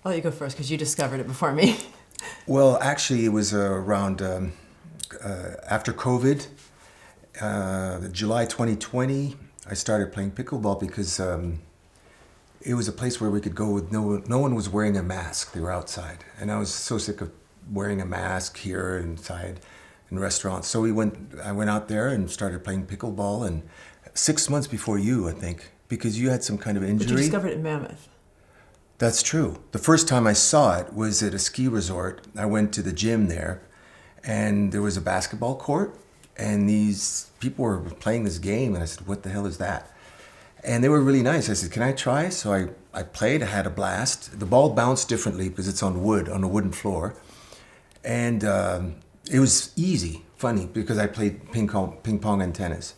I'll let you go first because you discovered it before me. Well, actually, it was around after COVID, July 2020. I started playing pickleball because it was a place where we could go with no one was wearing a mask. They were outside, and I was so sick of wearing a mask here inside in restaurants. So I went out there and started playing pickleball, and 6 months before you, I think, because you had some kind of injury. But you discovered it in Mammoth. That's true. The first time I saw it was at a ski resort. I went to the gym there, and there was a basketball court, and these people were playing this game, and I said, what the hell is that? And they were really nice. I said, can I try? So I played, I had a blast. The ball bounced differently because it's on wood, on a wooden floor. And it was easy, funny, because I played ping pong and tennis.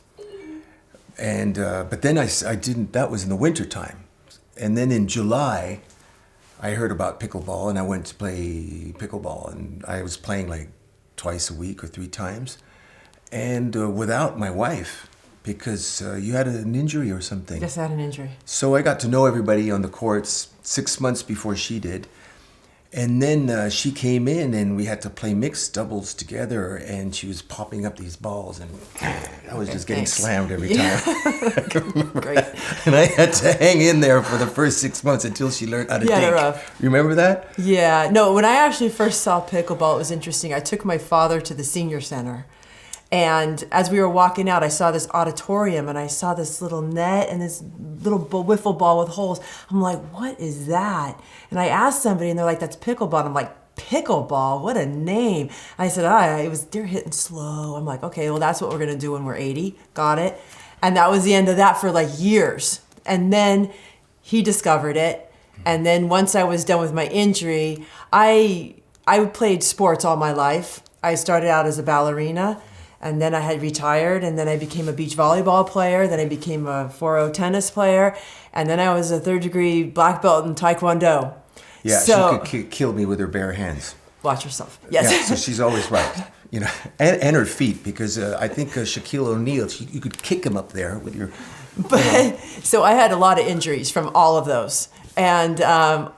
And but then I didn't, that was in the winter time. And then in July, I heard about pickleball, and I went to play pickleball, and I was playing like twice a week or 3 times, and without my wife, because you had an injury or something. Yes, I had an injury. So I got to know everybody on the courts 6 months before she did, and then she came in, and we had to play mixed doubles together, and she was popping up these balls, and I was just getting slammed every time. Great. And I had to hang in there for the first 6 months until she learned how to Yeah, think. rough. You remember that? Yeah. No, when I actually first saw pickleball, it was interesting. I took my father to the senior center. And as we were walking out, I saw this auditorium, and I saw this little net and this little wiffle ball with holes. I'm like, what is that? And I asked somebody, and they're like, that's pickleball. And I'm like, pickleball? What a name. And I said, they're hitting slow. I'm like, okay, well, that's what we're going to do when we're 80. Got it. And that was the end of that for like years. And then he discovered it. And then once I was done with my injury, I played sports all my life. I started out as a ballerina. And then I had retired, and then I became a beach volleyball player. Then I became a 4-0 tennis player. And then I was a 3rd-degree black belt in Taekwondo. Yeah, so, she could kill me with her bare hands. Watch yourself. Yes. Yeah, so she's always right. You know, and her feet, because I think Shaquille O'Neal, you could kick him up there with your... But so I had a lot of injuries from all of those. And I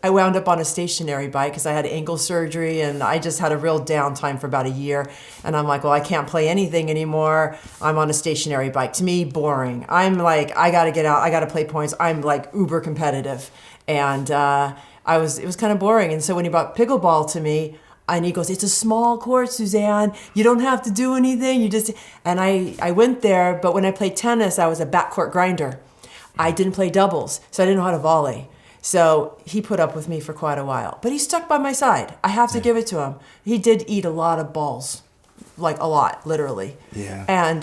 wound up on a stationary bike because I had ankle surgery, and I just had a real downtime for about a year. And I'm like, well, I can't play anything anymore. I'm on a stationary bike. To me, boring. I'm like, I got to get out. I got to play points. I'm like uber competitive. And it was kind of boring. And so when he brought pickleball to me, and he goes, it's a small court, Suzanne. You don't have to do anything. And I went there, but when I played tennis, I was a backcourt grinder. I didn't play doubles, so I didn't know how to volley. So he put up with me for quite a while. But he stuck by my side. I have to give it to him. He did eat a lot of balls, like a lot, literally. Yeah. And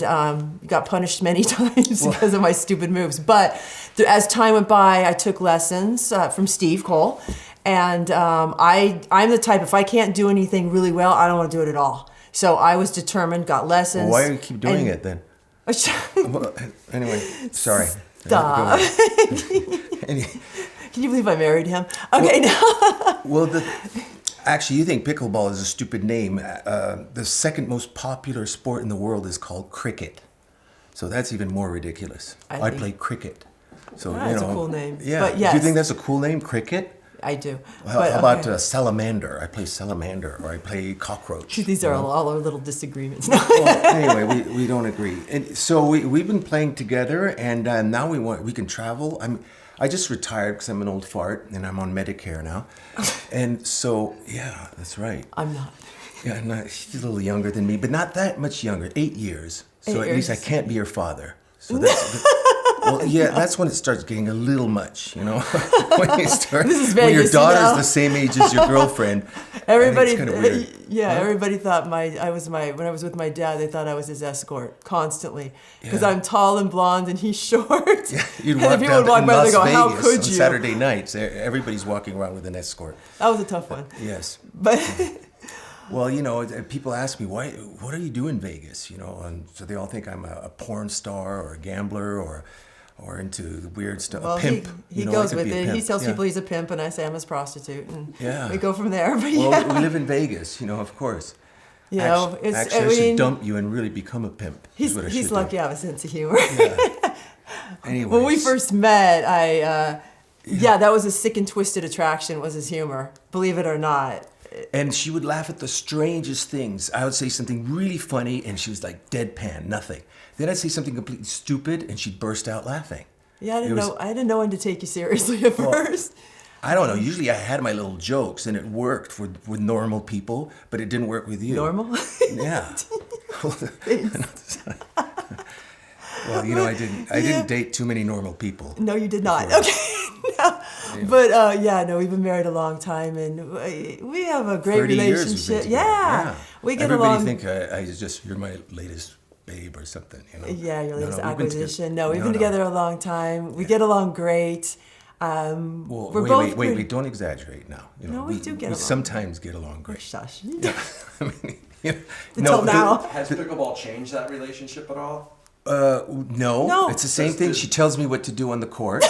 got punished many times because of my stupid moves. But as time went by, I took lessons from Steve Cole. And I'm the type, if I can't do anything really well, I don't want to do it at all. So I was determined, got lessons. Well, why do you keep doing it then? Anyway, sorry. Stop. Can you believe I married him? Okay, well, actually, you think pickleball is a stupid name. The second most popular sport in the world is called cricket. So that's even more ridiculous. I play cricket. So, that's a cool name. Yeah. But yes. Do you think that's a cool name, cricket? I do. How about salamander? I play salamander, or I play cockroach. These are all our little disagreements. Well, anyway, we don't agree. And so we've been playing together, and now we can travel. I just retired because I'm an old fart, and I'm on Medicare now. And so, yeah, that's right. I'm not. Yeah, she's a little younger than me, but not that much younger, 8 years. So at least I can't be your father. So that's... Well, yeah, that's when it starts getting a little much, you know. When you start, this is Vegas, when your daughter's the same age as your girlfriend. Everybody, kind of weird. Yeah, huh? Everybody thought when I was with my dad, they thought I was his escort constantly because I'm tall and blonde and he's short. Yeah, you'd walk down in Las Vegas how could you? On Saturday nights. Everybody's walking around with an escort. That was a tough one. Yes, but. Well, you know, people ask me, what do you do in Vegas? You know, and so they all think I'm a porn star or a gambler or into the weird stuff. Well, a pimp. He goes with it. He tells people he's a pimp, and I say I'm his prostitute, and we go from there. But well, we live in Vegas, you know, of course. You know, I should dump you and really become a pimp. He's lucky I have a sense of humor. Yeah. Anyways. When we first met, Yeah, that was a sick and twisted attraction, was his humor. Believe it or not. And she would laugh at the strangest things. I would say something really funny, and she was like deadpan, nothing. Then I'd say something completely stupid, and she'd burst out laughing. Yeah, I didn't know when to take you seriously at first. I don't know. Usually I had my little jokes, and it worked with normal people, but it didn't work with you. Normal? Yeah. Well, you know, I didn't date too many normal people. No, you did not. Before. Okay. No. Yeah. But we've been married a long time, and we have a great 30 years we've relationship. been together. We get Everybody along. think you're my latest babe or something, you know. Yeah, your latest we've been acquisition. together- We've been together a long time. We get along great. Well, we're both wait! Don't exaggerate now. You know, No, we do get along. sometimes get along great. Shush. Yeah. I mean, you know, Until now. Has pickleball changed that relationship at all? No, it's the same thing. She tells me what to do on the court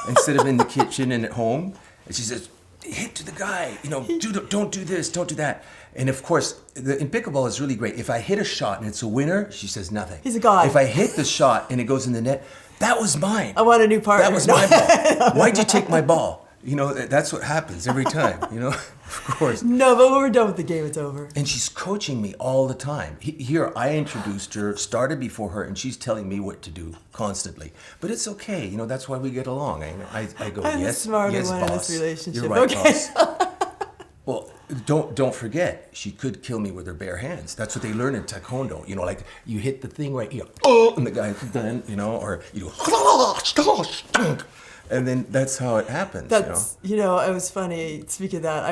instead of in the kitchen and at home. And she says, hit to the guy, you know, don't do this, don't do that. And of course, in pickleball, it's really great. If I hit a shot and it's a winner, she says nothing. He's a god. If I hit the shot and it goes in the net, that was mine. I want a new partner. That was my ball. Why'd you take my ball? You know, that's what happens every time, you know, of course. No, but when we're done with the game, it's over. And she's coaching me all the time. Here, I introduced her, started before her, and she's telling me what to do constantly. But it's okay, you know, that's why we get along. I go, I'm the yes, smarter yes, one boss. in this relationship. You're right, Okay. boss. Well, don't forget, she could kill me with her bare hands. That's what they learn in Taekwondo. You know, like you hit the thing right, you go, oh, and the guy's done, you know, or you go, and then that's how it happens. That's, it was funny. Speaking of that,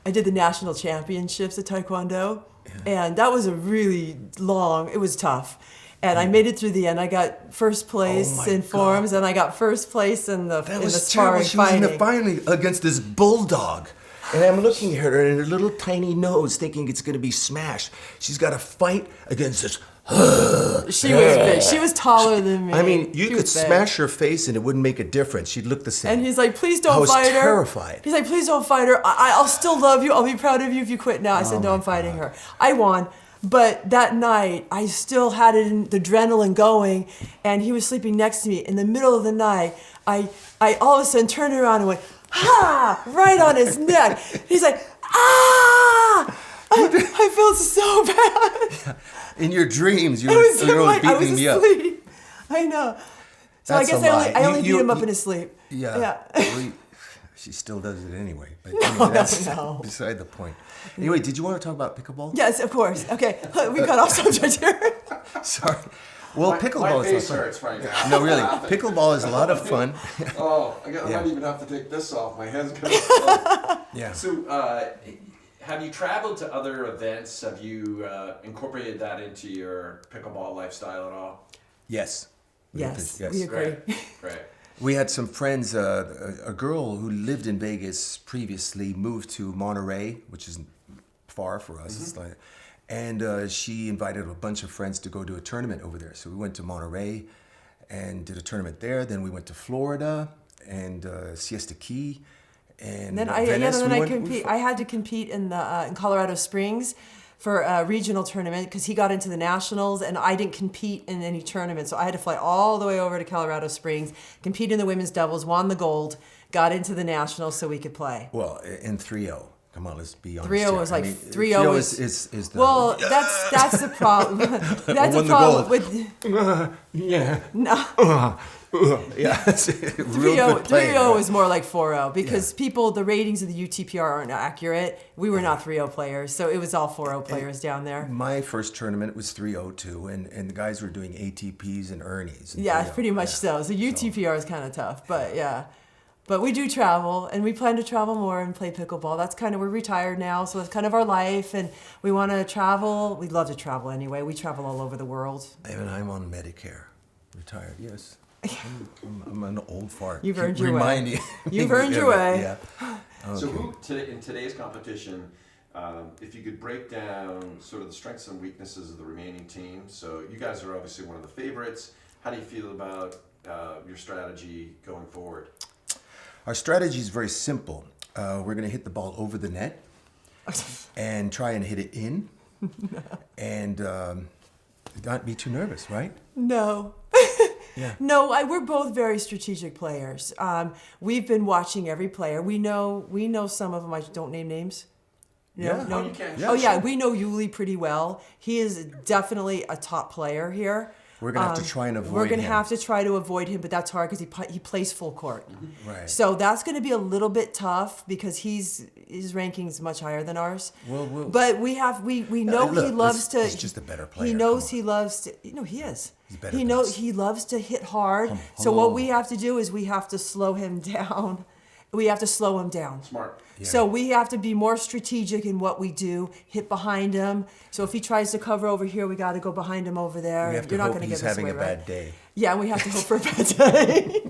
I did the national championships at Taekwondo, and that was a really long, it was tough. And I made it through the end. I got first place in forms, and I got first place in the sparring She was in fighting. the final against this bulldog. And I'm looking at her and her little tiny nose thinking it's going to be smashed. She's got to fight against this. She was big. She was taller than me. I mean, you She could was big. smash her face and it wouldn't make a difference. She'd look the same. And he's like, please don't I fight her. was terrified. He's like, please don't fight her. I'll still love you. I'll be proud of you if you quit now. I said, no, I'm fighting her. I won. But that night, I still had the adrenaline going, and he was sleeping next to me. In the middle of the night, I all of a sudden turned around and went, ha! Right on his neck. He's like, ah! I felt so bad. In your dreams, you I were was beating me up. asleep. I know. So That's I guess a lie. I only beat him up in his sleep. Yeah. Yeah. Well, she still does it anyway. But anyway, that's no. beside the point. Anyway, did you want to talk about pickleball? Yes, of course. Okay, we got off subject here. Sorry. Well, pickleball My is face a lot of hurts fun. right now. No, really. Pickleball is a lot of fun. Oh, I Yeah. might even have to take this off. My head's gonna. Yeah. So, have you traveled to other events? Have you incorporated that into your pickleball lifestyle at all? Yes. Yes, Yes. we agree. Great. We had some friends, a girl who lived in Vegas previously moved to Monterey, which isn't far for us. It's like, and she invited a bunch of friends to go to a tournament over there. So we went to Monterey and did a tournament there. Then we went to Florida and Siesta Key. And Then Venice. I had to compete in the in Colorado Springs for a regional tournament because he got into the nationals and I didn't compete in any tournament. So I had to fly all the way over to Colorado Springs, compete in the women's doubles, won the gold, got into the nationals so we could play. Well, in 3-0. Come on, let's be honest. 3-0 here. was like I mean, 3-0 was is the well. That's the problem. That's won the the problem gold. with yeah. no. Yeah. 3-0 was more like 4-0 because the ratings of the UTPR aren't accurate. We were not 3-0 players, so it was all 4-0 players down there. My first tournament was 3-0 too, and the guys were doing ATPs and Ernies. And Yeah, 3-0. pretty much so. So UTPR is kind of tough, but yeah. But we do travel, and we plan to travel more and play pickleball. That's we're retired now, so that's kind of our life, and we want to travel. We'd love to travel anyway. We travel all over the world. And I'm on Medicare, retired. Yes, I'm an old fart. You've Keep earned your way. reminding- You've earned your way. Yeah. So, Okay. in today's competition, if you could break down sort of the strengths and weaknesses of the remaining team. So, you guys are obviously one of the favorites. How do you feel about your strategy going forward? Our strategy is very simple. We're going to hit the ball over the net and try and hit it in, and not be too nervous, right? No. Yeah. No, we're both very strategic players. We've been watching every player. We know some of them. I don't name names. Yeah. Oh, you can. Oh yeah, we know Yuli pretty well. He is definitely a top player here. We're gonna have to try and avoid We're gonna him. have to try to avoid him, but that's hard because he plays full court. Right. So that's going to be a little bit tough because his ranking is much higher than ours. But we know look, he loves to. he's just a better player, He come knows on. he loves to. He is. He's better He than knows us. he loves to hit hard. So hello. what we have to do is we have to slow him down. We have to slow him down. Smart. Yeah. So we have to be more strategic in what we do. Hit behind him. So if he tries to cover over here, we got to go behind him over there. We have to You're not hope going to he's give us having away, a bad right? day. Yeah, and we have to hope for a bad day.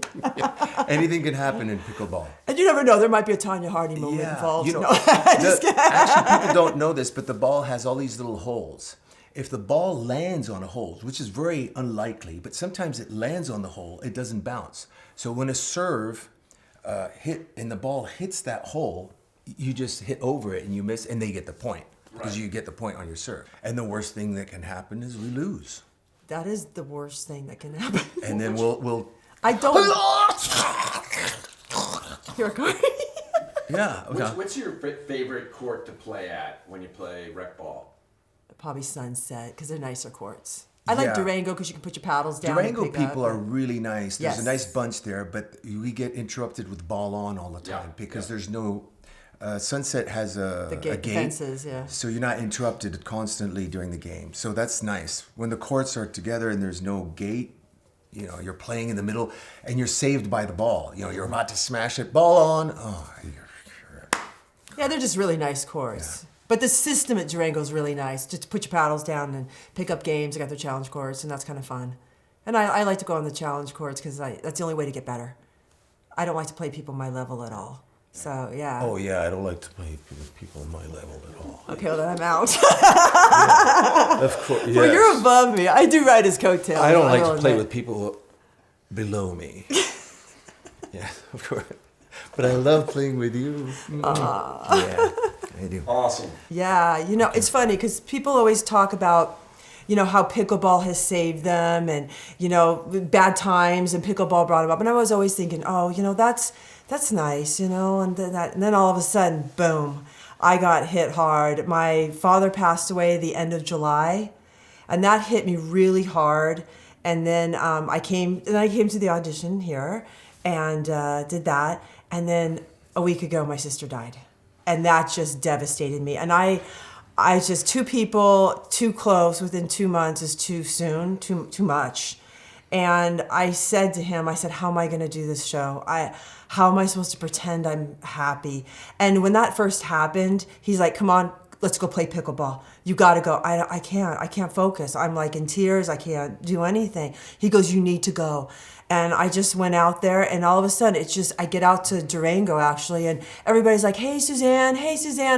Anything can happen in pickleball. And you never know, there might be a Tanya Hardy moment involved. You know, No, just kidding. actually, people don't know this, but the ball has all these little holes. If the ball lands on a hole, which is very unlikely, but sometimes it lands on the hole, it doesn't bounce. So when a serve hit and the ball hits that hole, you just hit over it and you miss, and they get the point because Right. you get the point on your serve. And the worst thing that can happen is we lose, That is the worst thing that can happen. and then we'll I don't. Here it goes. yeah. What's your favorite court to play at when you play rec ball? Probably Sunset because they're nicer courts. I like Yeah. Durango because you can put your paddles down. Durango and pick people up. are really nice. There's Yes. a nice bunch there, but we get interrupted with ball on all the time Yeah, because yeah. there's no. Sunset has a gate, the gate, fences, yeah. so you're not interrupted constantly during the game. So that's nice. When the courts are together and there's no gate, you're playing in the middle and you're saved by the ball. You're about to smash it, ball on. Oh, Yeah, they're just really nice courts. But the system at Durango is really nice. Just to put your paddles down and pick up games. They got their challenge courts, and that's kind of fun. And I like to go on the challenge courts because that's the only way to get better. I don't like to play people my level at all. So, yeah. oh yeah, I don't like to play with people on my level at all. Okay, well, then I'm out. Of course, yes. Well, you're above me. I do ride his coattails. I don't like will to play admit. with people below me. Yeah, of course. But I love playing with you. Yeah, I do. Awesome. Yeah, it's funny because people always talk about, how pickleball has saved them and, bad times and pickleball brought them up. And I was always thinking, oh, that's nice, and then all of a sudden, boom, I got hit hard. My father passed away the end of July, and that hit me really hard. And then I came to the audition here and did that. And then a week ago, my sister died. And that just devastated me. And I just, two people too close within 2 months is too soon, too much. And I said to him, how am I going to do this show? How am I supposed to pretend I'm happy? And when that first happened, he's like, come on, let's go play pickleball. You got to go. I can't focus. I'm like in tears. I can't do anything. He goes, you need to go. And I just went out there, and all of a sudden, I get out to Durango, actually, and everybody's like, hey, Suzanne,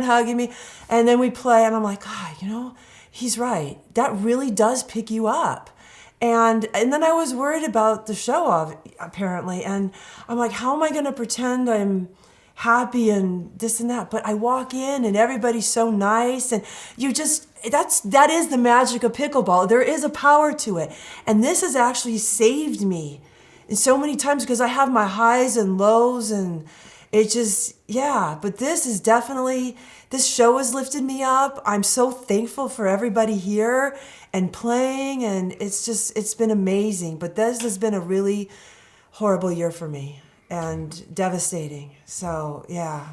hugging me. And then we play, and I'm like, God, he's right. That really does pick you up. And then I was worried about the show, apparently, and I'm like, how am I going to pretend I'm happy and this and that? But I walk in, and everybody's so nice, and that is the magic of pickleball. There is a power to it, and this has actually saved me in so many times because I have my highs and lows, and it just, but this show has lifted me up. I'm so thankful for everybody here and playing, and it's been amazing. But this has been a really horrible year for me and devastating. So, yeah.